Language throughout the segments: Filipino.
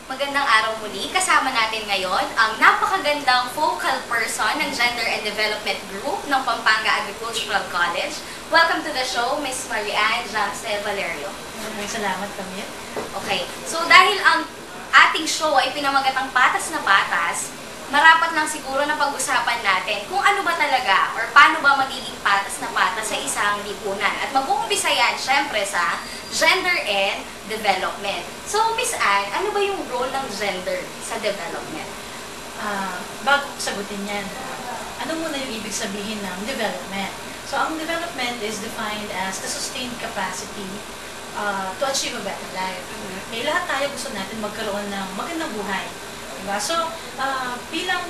Magandang araw muli. Kasama natin ngayon ang napakagandang focal person ng Gender and Development Group ng Pampanga Agricultural College. Welcome to the show, Ms. Marianne Valerio. Maraming salamat, Camille. Okay. So dahil ang ating show ay pinamagatang patas na patas, marapat lang siguro na pag-usapan natin kung ano ba talaga or paano ba magiging patas na patas sa isang lipunan. At mag-uumpisa yan, syempre, sa gender and development. So, Miss Anne, ano ba yung role ng gender sa development? Bago sagutin yan, ano muna yung ibig sabihin ng development? So, ang development is defined as the sustained capacity to achieve a better life. Okay, lahat tayo gusto natin magkaroon ng magandang buhay. Diba? So, bilang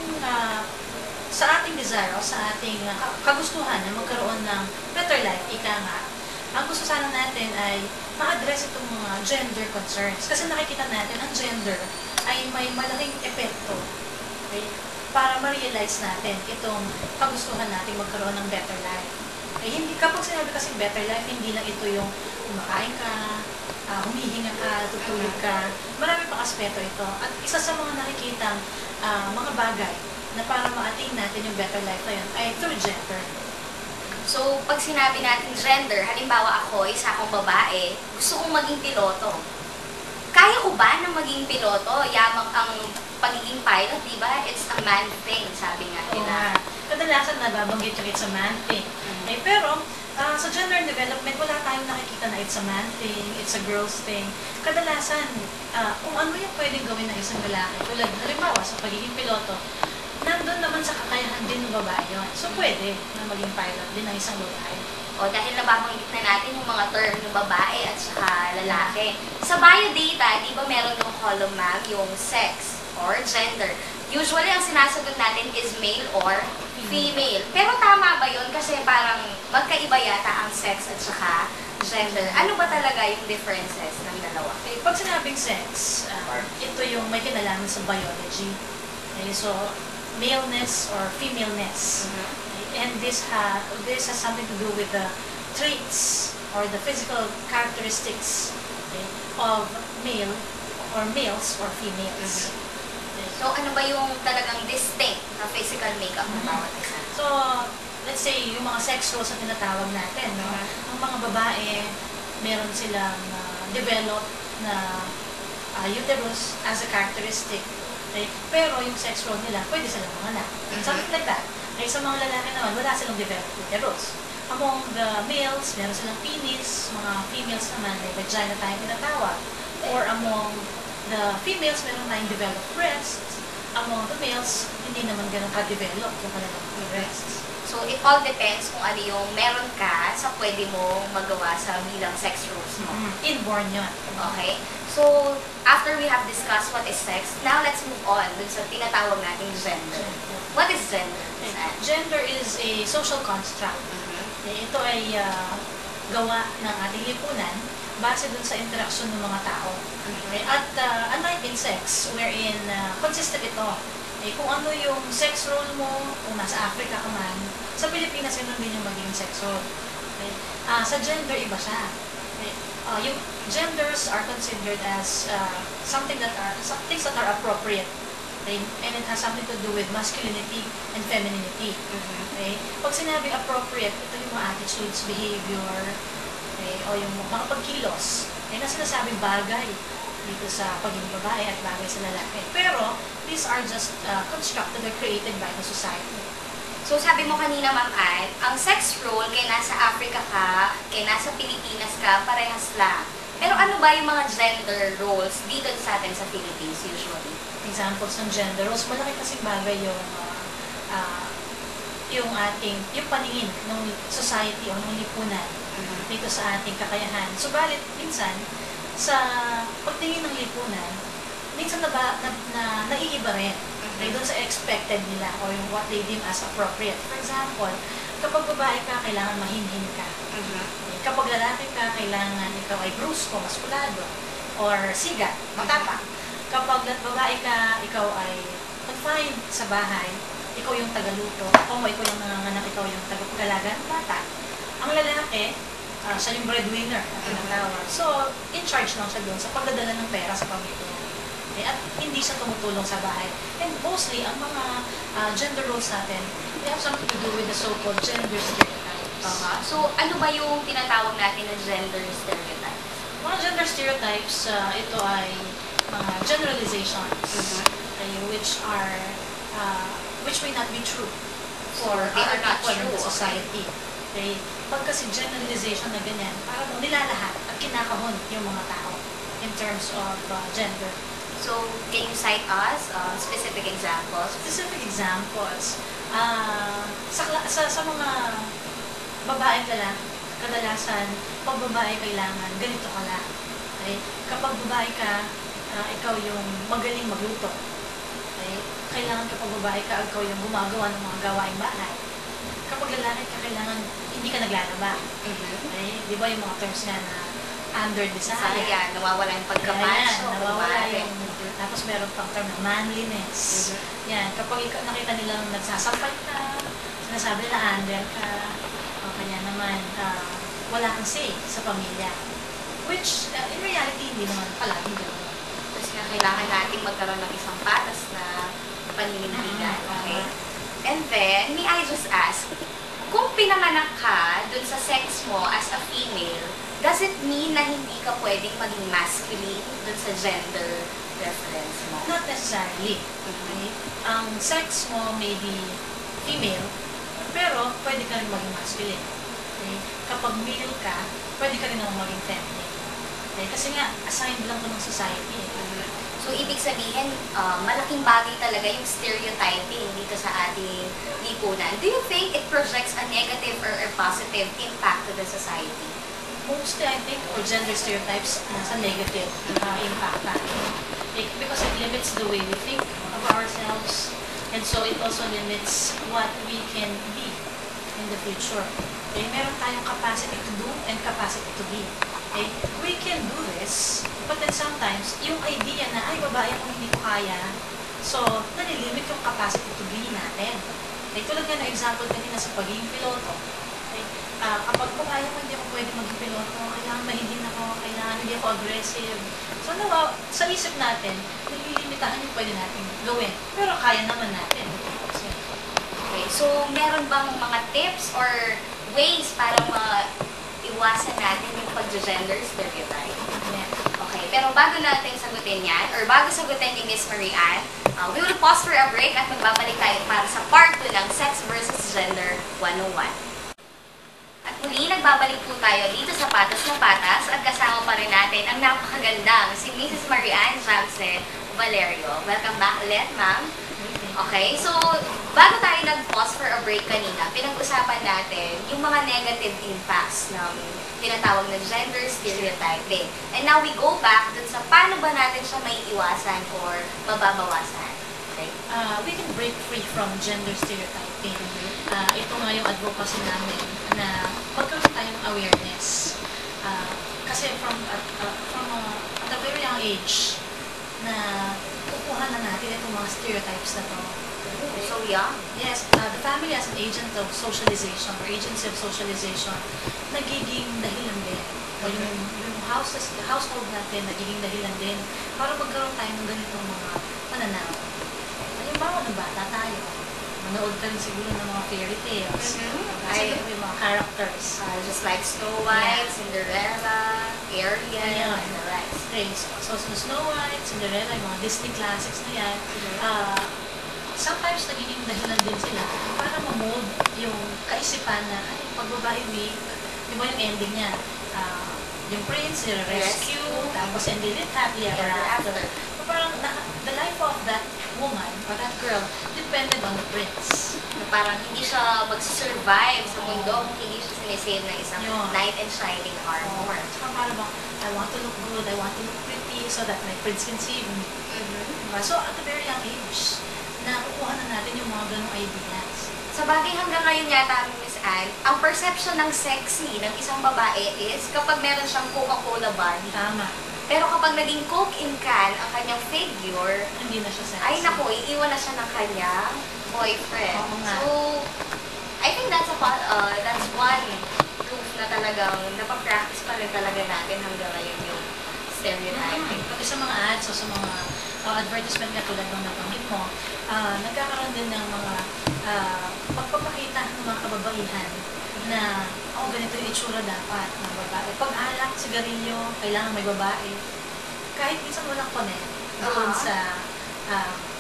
sa ating desire o sa ating kagustuhan na magkaroon ng better life, ika nga, ang gusto sana natin ay ma-address itong mga gender concerns. Kasi nakikita natin, ang gender ay may malaking epekto, okay, para ma-realize natin itong kagustuhan natin magkaroon ng better life. Okay, hindi, kapag sinabi kasing better life, hindi lang ito yung kumakain ka, humihinga ka, tutulog ka, marami pang aspeto ito. At isa sa mga nakikitang mga bagay na para ma-attain natin yung better life na yun ay through gender. So, pag sinabi natin gender, halimbawa ako, isa akong babae, gusto kong maging piloto. Kaya ko ba na maging piloto? Yamang ang pagiging pilot, di ba? It's a man thing, sabi nga nila. Kadalasan nababanggit yung it's a man thing. Okay, pero, sa gender development, wala tayong nakikita na it's a man thing, it's a girl's thing. Kadalasan, kung ano yung pwedeng gawin ng isang lalaki, tulad, halimbawa, sa pagiging piloto, nandun naman sa kakayahan din ng babae yun. So, pwede na maging pilot din ng isang babae. O, dahil nababanggit na natin yung mga term ng babae at saka lalaki. Sa biodata, di ba meron yung column, ma'am, yung sex or gender. Usually, ang sinasagot natin is male or female. Pero tama ba yun? Kasi parang magkaiba yata ang sex at saka gender. Ano ba talaga yung differences ng dalawa? Okay, pag sinabing sex, ito yung may kinalaman sa biology. Okay, so, maleness or femaleness. And this has something to do with the traits or the physical characteristics, okay, of male or males or females. So, ano ba yung talagang distinct na physical makeup ng bawat isa? So, let's say, yung mga sex roles na tinatawag natin, no? Ang mga babae, meron silang developed na uterus as a characteristic. Okay? Pero yung sex role nila, pwede silang manganak. Something like that. Okay, sa mga lalaki naman, wala silang developed uterus. Among the males, meron silang penis. Mga females naman, may vagina tayong tinatawag. Or among the females, meron tayong developed breasts. Among the males, hindi naman ganun ka-develop yung kanilang breasts. So, it all depends kung ano yung meron ka sa pwede mo magawa sa bilang sex roles mo. Inborn yun. Okay? So, after we have discussed what is sex, now let's move on dun sa tinatawag nating gender. What is gender? Gender is a social construct. Ito ay gawa ng ating lipunan base dun sa interaksyon ng mga tao. At unlike in sex, wherein consistent ito, kung ano yung sex role mo, kung nasa Africa ka man, sa Pilipinas yun din yung magiging sex role. Sa gender, iba siya. Yung genders are considered as things that are appropriate. Okay? And it has something to do with masculinity and femininity. Okay? Pag sinabing appropriate, ito yung mga attitudes, behavior, okay, o yung mga pagkilos, na sinasabing bagay dito sa pagiging babae at bagay sa lalaki. Pero, these are just constructed or created by the society. So, sabi mo kanina, Ma'am Anne, ang sex role, kaya nasa Africa ka, kaya nasa Pilipinas ka, parehas lang. Pero ano ba yung mga gender roles dito sa atin sa Philippines usually? Examples ng gender roles, malaki kasing bagay yung paningin ng society o ng lipunan dito sa ating kakayahan. Subalit, minsan, sa pagtingin ng lipunan, minsan naiiba rin. Doon sa expected nila o yung what they deem as appropriate. For example, kapag babae ka, kailangan mahinhin ka. Kapag lalaki ka, kailangan ikaw ay brusko, maskulado, or sigat, matapang. Kapag babae ka, ikaw ay confined sa bahay, ikaw yung tagaluto, o ikaw yung nanganganak, ikaw yung tagapag-alaga ng bata. Ang lalaki, siya yung breadwinner na tinatawag. So, in charge lang siya doon sa pagdadala ng pera sa pamilya. Okay? At hindi siya tumutulong sa bahay. And mostly, ang mga gender roles natin, they have something to do with the so-called gender stereotypes. So, ano ba yung tinatawag natin na gender stereotypes? Mga gender stereotypes, ito ay mga generalizations okay, which may not be true for They are other not people in true, the society. Okay? Pag kasi generalization na ganyan, parang nilalahat at kinakahon yung mga tao in terms of gender. So, can you cite us specific examples? Specific examples, sa mga babaeng lalaki, kadalasan, pag babae kailangan, ganito ka lang. Okay? Kapag babae ka, ikaw yung magaling magluto. Okay? Kailangan kapag babae ka, ikaw yung gumagawa ng mga gawaing bahay. Kapag lalaki ka, kailangan hindi ka naglalaba. Okay? Di ba yung mga terms nga na under desire? Sayang, nawawala yung pagkapacho. Nawawala yung... Tapos meron pang term na manliness. Yan, kapag nakita nilang nagsasampay ka, sinasabi nila under ka, o kanya naman, wala kang say sa pamilya. Which, in reality, hindi naman palaging gano'n. Kasi nga kailangan natin magkaroon ng isang patas na paninindigan. Okay? And then, may I just ask, kung pinanganak ka dun sa sex mo as a female, does it mean na hindi ka pwedeng maging masculine dun sa gender preference mo? Not necessarily. Okay? Ang sex mo may be female, pero pwede ka rin maging masculine. Okay? Kapag male ka, pwede ka rin naman maging feminine. Okay? Kasi nga, assigned lang ko ng society. So, ibig sabihin, malaking bagay talaga yung stereotyping dito sa ating lipunan. Do you think it projects a negative or a positive impact to the society? Mostly, I think, for gender stereotypes, nasa negative impact natin. Because it limits the way we think of ourselves, and so it also limits what we can be in the future. Okay? Meron tayong capacity to do and capacity to be. Okay? We can do this, but then sometimes, yung idea na, ay, babae ako hindi ko kaya, so, nalilimit yung capacity to be natin. Okay? Tulad nga na example kanina sa pagiging piloto. Okay? Kapag babae ako, hindi ako pwede maging piloto, kailangan mahihin ako, kailangan hindi ako aggressive. So, sa isip natin, nililimitahan yung pwede natin gawin. Pero kaya naman natin. Okay, so meron bang mga tips or ways para maiwasan natin yung pag-gender stereotype? Yeah. Okay, pero bago natin sagutin yan, or bago sagutin ni Miss Marie Ann, we will pause for a break at magbabalik tayo para sa part 2 ng Sex versus Gender 101. At muli, nagbabalik po tayo dito sa Patas na Patas at kasama pa rin natin ang napakagandang si Mrs. Marie Ann Valerio. Welcome back ulit, ma'am. Okay, so bago tayo nag-pause for a break kanina, pinag-usapan natin yung mga negative impacts ng tinatawag na gender stereotyping. And now we go back dun sa paano ba natin siya may iwasan or mababawasan. Okay? We can break free from gender stereotyping. Ito nga yung advocacy namin na magkaroon tayong awareness. Kasi at a very young age, na kukuha na natin itong mga stereotypes na to. So young? Yes, the family as an agent of socialization or agency of socialization, nagiging dahilan din. O yung household natin, nagiging dahilan din para magkaroon tayo ng ganitong mga pananaw. Halimbawa, nung bata tayo, manood ka rin siguro ng mga fairy tales. Kasi yung mga characters. Just like Snow White, Cinderella, Ariel, and the rest. Okay, so Snow White, Cinderella, yung mga Disney classics na yan, sometimes nagiging dahilan din sila para ma-mold yung kaisipan na, ay, pagbabae week, di ba yung ending niya? Yung prince, rescue, tapos and they live happily ever after. So parang the life of that woman or that girl depended on the prince. Na parang hindi siya mag-survive sa mundo kung hindi siya sinisave ng isang knight in shining armor. Saka parang I want to look good, I want to look pretty so that my prince can save me. So at a very young age, nakukuha na natin yung mga ganong ideas. Sa bagay hanggang ngayon yata, Miss Ann, ang perception ng sexy ng isang babae is kapag meron siyang Coca-Cola body. Tama. Pero kapag naging Coke in can ang kanyang figure, hindi na siya sexy. Ay naku, iiwan na siya ng kanyang boyfriend. Oo nga. So, I think that's one true na talagang napapractice pa rin talaga natin hanggang ngayon yung stereotyping. Pati sa mga ads o sa mga advertisement nga tulad ng nabanggit mo, nagkakaroon din ng mga pagpapakita ng mga kababaihan na ganito yung itsura dapat ng babae. Pag alak, sigarilyo, kailangan may babae. Kahit minsan walang connect doon sa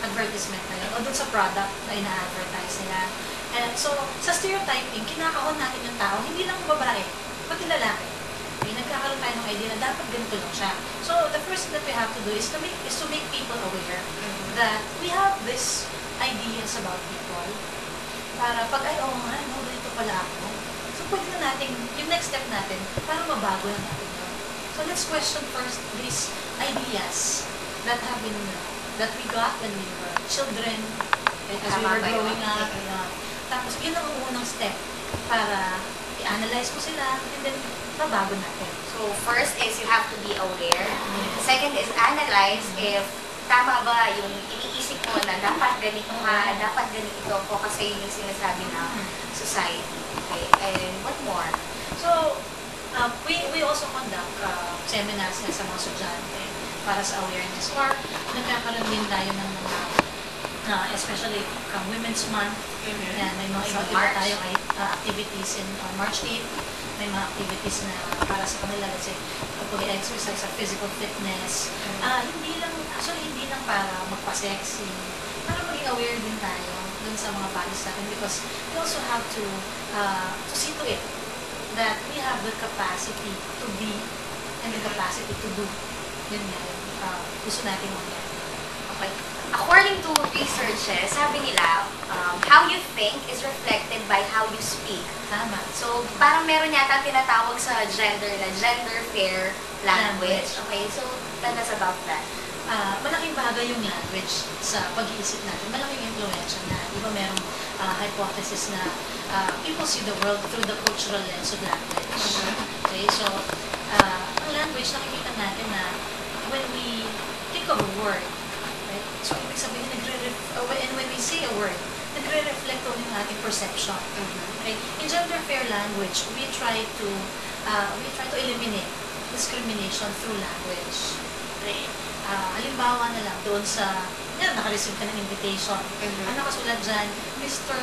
advertisement na yun o doon sa product na ina-advertise nila. And so, sa stereotyping, kinakahon natin yung tao, hindi lang babae, pati lalaki. Okay, nagkakaroon tayo ng idea na dapat ganito lang siya. So, the first thing that we have to do is to make people aware that we have these ideas about people. Para pag, ganito pala ako. So, pwede na natin, yung next step natin, para mabago na natin yun. So, let's question first these ideas that have been, that we got when we were children, as we were growing up. Tapos, yun ang unang step para i-analyze ko sila, and then, mabago natin. So, first is you have to be aware. Second is analyze if tama ba yung iniisip mo na dapat ganito ka, dapat ganito ko kasi yun yung sinasabi ng society. Okay? And what more? So, we also conduct seminars sa mga estudyante para sa awareness or nagkakaroon din tayo ng mga especially Women's Month. Yan, may mga iba tayong activities in March 8. May mga activities na para sa kanila, let's say, pag-exercise sa physical fitness. Hindi lang para magpa-sexy, para maging aware din tayo dun sa mga values natin because we also have to see to it that we have the capacity to be and the capacity to do. Yun nga, gusto natin mangyari. Okay. According to researches, sabi nila, how you think is reflected by how you speak. Tama. So, parang meron yata tinatawag sa gender na gender-fair language. Okay, so tell us about that. Malaking bagay yung language sa pag-iisip natin. Malaking influensya na. Diba merong hypothesis na people see the world through the cultural lens of language. Okay, so ang language, nakikita natin na when we think of a word, right? So, ibig sabihin, and when we say a word, nagre-reflect on yung ating perception. Okay? In gender-fair language, we try to eliminate discrimination through language. Okay? Halimbawa na lang, doon sa, naka-receive ka ng invitation. Ano nakasulat dyan? Mr.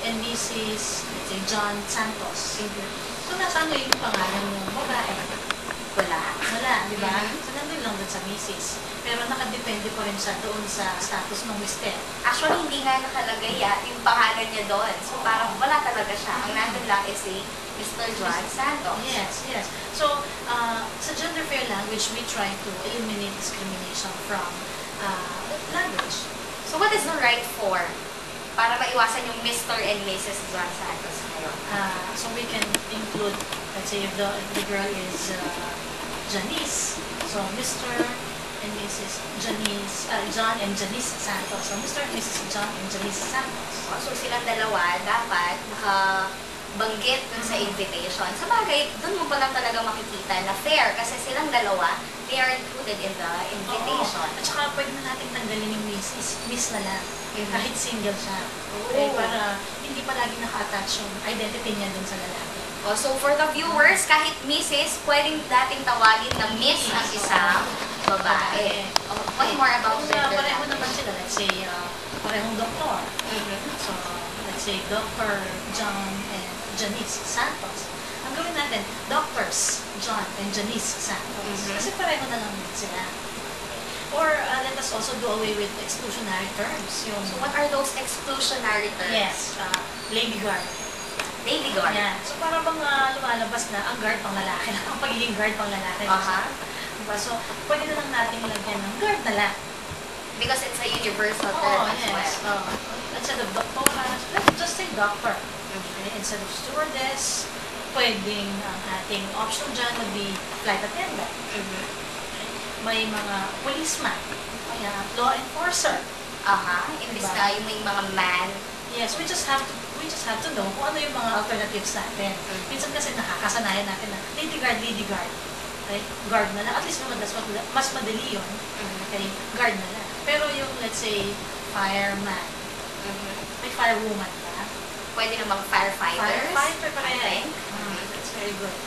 and Mrs. let's say, John Santos. So, nasa ano yung pangalan ng babae? Wala, di ba? So, nandun lang doon sa Mrs. Pero nakadepende pa rin siya doon sa status ng Mr. Actually, hindi nga nakalagay yung pangalan niya doon. So, parang wala talaga siya. Ang nandun lang is Mr. John Santos. Yes. So, sa gender-fair language, we try to eliminate discrimination from language. So, what is the right form para maiwasan yung Mr. and Mrs. John Santos ngayon? So, we can include, let's say, if the girl is Janice, so Mr. and Mrs. Janice, John and Janice Santos. So, Mr. and Mrs. John and Janice Santos. So, silang dalawa dapat nakabanggit dun sa invitation. Sa bagay, dun mo pa lang talaga makikita na fair kasi silang dalawa, they are included in the invitation. At saka pwede na natin tanggalin yung miss na lang. Kahit single siya. Okay, para hindi palagi naka-attach yung identity niya dun sa lalaki. So, for the viewers, kahit Mrs., pwedeng dating tawagin na Miss ang isang babae. What more about gender? Pareho naman sila. Let's say, parehong doktor. So, let's say, Dr. John and Janice Santos. Ang gawin natin, Doctors John and Janice Santos. Kasi pareho na lang sila. Or let us also do away with exclusionary terms. So, what are those exclusionary terms? Yes, lady guard. Lady guard. Yan. So, para bang lumalabas na ang guard pang lalaki na, ang pagiging guard pang lalaki. Diba? So, pwede na lang natin lagyan ng guard na lang. Because it's a universal term as well. Instead of doctora, let's just say doctor. Okay? Instead of stewardess, pwedeng ang ating option dyan would be flight attendant. May mga policeman, kaya law enforcer. Imbis na yung may mga man. Yes, we just have to know kung ano yung mga alternatives natin. Minsan kasi nakakasanayan natin na lady guard. Okay? Guard na lang. At least naman, mas madali yun. Okay? Guard na lang. Pero yung, let's say, fireman. May firewoman ba? Pwede namang firefighter. Firefighter pa kaya. I think. That's very very good.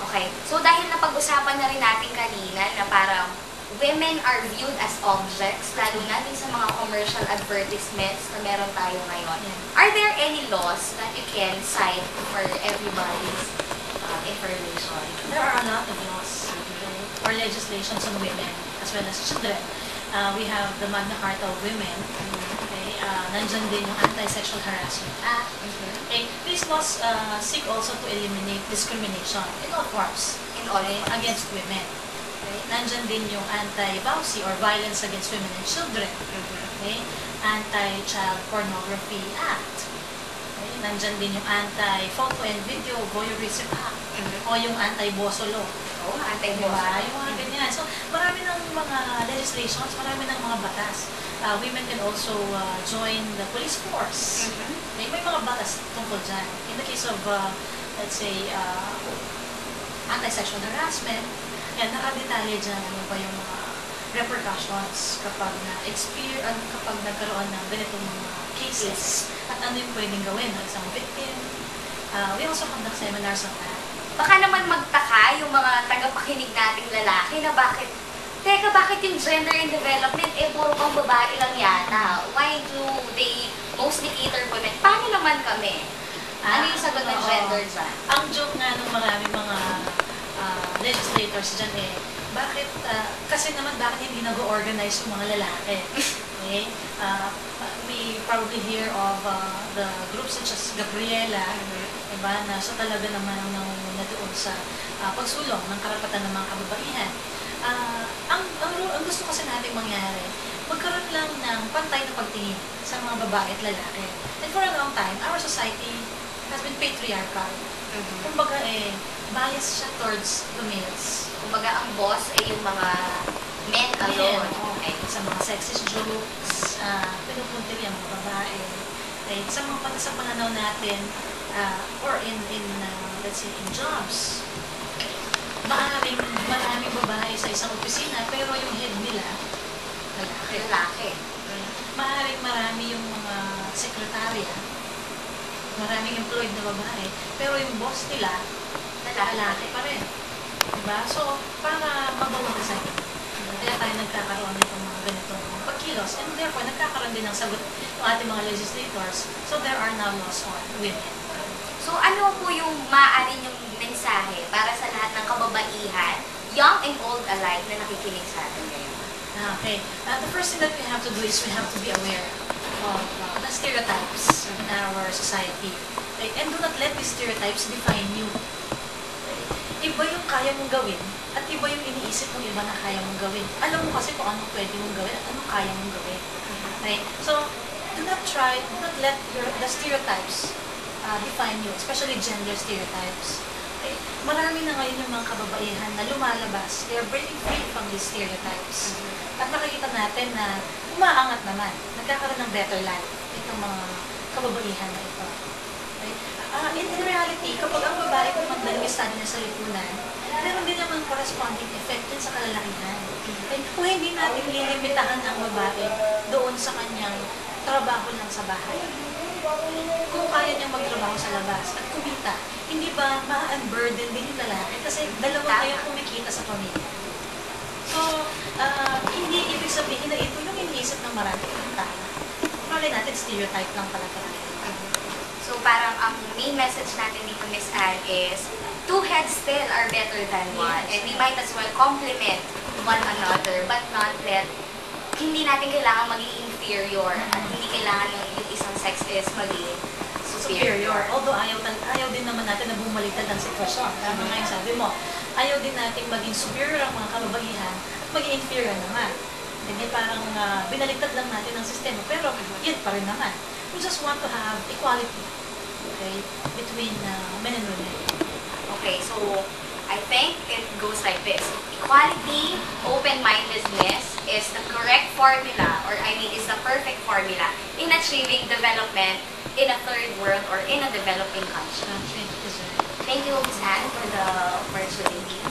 Okay. So dahil napag-usapan na rin natin kanina na parang women are viewed as objects, lalo na din sa mga commercial advertisements na meron tayo ngayon. Yeah. Are there any laws that you can cite for everybody's information? There are a lot of laws or legislations on women as well as children. We have the Magna Carta of Women. Okay, nandyan din yung Anti-Sexual Harassment Act. Okay, these laws seek also to eliminate discrimination in all forms against women. Okay, nandyan din yung Anti-Vowsy or Violence Against Women and Children. Okay, Anti-Child Pornography Act. Okay, nandyan din yung Anti-Photo and Video Voyeurism Act. O yung Anti-Boso Law. Oo, anti-boso. Diba? Yung mga ganyan. So, marami ng mga legislations, marami ng mga batas. Women can also join the police force. May mga batas tungkol dyan. In the case of, let's say, anti-sexual harassment, yan, nakadetalye dyan ano ba yung mga repercussions kapag kapag nagkaroon ng ganitong mga cases at ano yung pwedeng gawin ng isang victim. We also conduct seminars on that. Baka naman magtaka yung mga tagapakinig nating lalaki na bakit yung gender and development, puro pang babae lang yata. Why do they mostly cater women? Paano naman kami? Ano yung sagot ng gender dyan? Ang joke nga ng marami mga legislators dyan bakit, kasi naman bakit hindi nag-organize yung mga lalaki? Okay? We probably hear of the groups such as Gabriela, diba, na siya talaga naman ang nangunguna doon sa pagsulong ng karapatan ng mga kababaihan. Ang gusto kasi natin mangyari, magkaroon lang ng pantay na pagtingin sa mga babae at lalaki. And for a long time, our society has been patriarchal. Kumbaga bias siya towards the males. Kumbaga ang boss ay yung mga men alone. Okay. Sa mga sexist jokes, pinupuntil yung mga babae. Okay. Sa pananaw natin, or let's say, in jobs, maraming babae sa isang opisina, pero yung head nila, lalaki. Marami yung mga sekretarya, maraming employed na babae, pero yung boss nila, lalaki pa rin. Diba? So, para mabawasan, kaya tayo nagkakaroon nitong mga ganitong pagkilos, and therefore, nagkakaroon din ng sagot ng ating mga legislators. So, there are now laws on women. So, ano po yung maaari yung mensahe para sa lahat ng kababaihan, young and old alike, na nakikinig sa atin ngayon? Okay. The first thing that we have to do is we have to be aware of the stereotypes in our society. Okay? And do not let these stereotypes define you. Okay? Iba yung kaya mong gawin at iba yung iniisip mong iba na kaya mong gawin. Alam mo kasi kung anong pwede mong gawin at anong kaya mong gawin. Okay? So, do not let the stereotypes define you, especially gender stereotypes. Okay? Marami na ngayon yung mga kababaihan na lumalabas. They are breaking free from these stereotypes. At nakikita natin na umaangat naman. Nagkakaroon ng better life itong mga kababaihan na ito. Okay? In reality, kapag ang babae kumagdala yung study niya sa lipunan, meron din naman corresponding effect din sa kalalakihan. Okay? Kung hindi natin lilimitahan ang babae doon sa kanyang trabaho lang sa bahay, kung kaya niyang magtrabaho sa labas at kumita, hindi ba ma-unburden din yung lalaki? Kasi dalawa kayong kumikita sa pamilya. So, hindi ibig sabihin na ito yung iniisip ng marami ng tao. Malay natin, stereotype lang pala tayo. So, parang ang main message natin dito, Miss Anne, is two heads still are better than one. And we might as well complement one another, but not let, hindi natin kailangan maging inferior at hindi kailangan yung isang sex is maging superior. Although ayaw din naman natin na bumaliktad ang sitwasyon. Tama nga yung sabi mo, ayaw din natin maging superior ang mga kababaihan at maging inferior naman. Hindi parang binaliktad lang natin ang sistema, pero yun pa rin naman. We just want to have equality, okay, between men and women. Okay, so I think it goes like this. Equality, open-mindedness is the correct formula, or is the perfect formula in achieving development in a third world or in a developing country. Thank you, Ms. Anne, for the opportunity.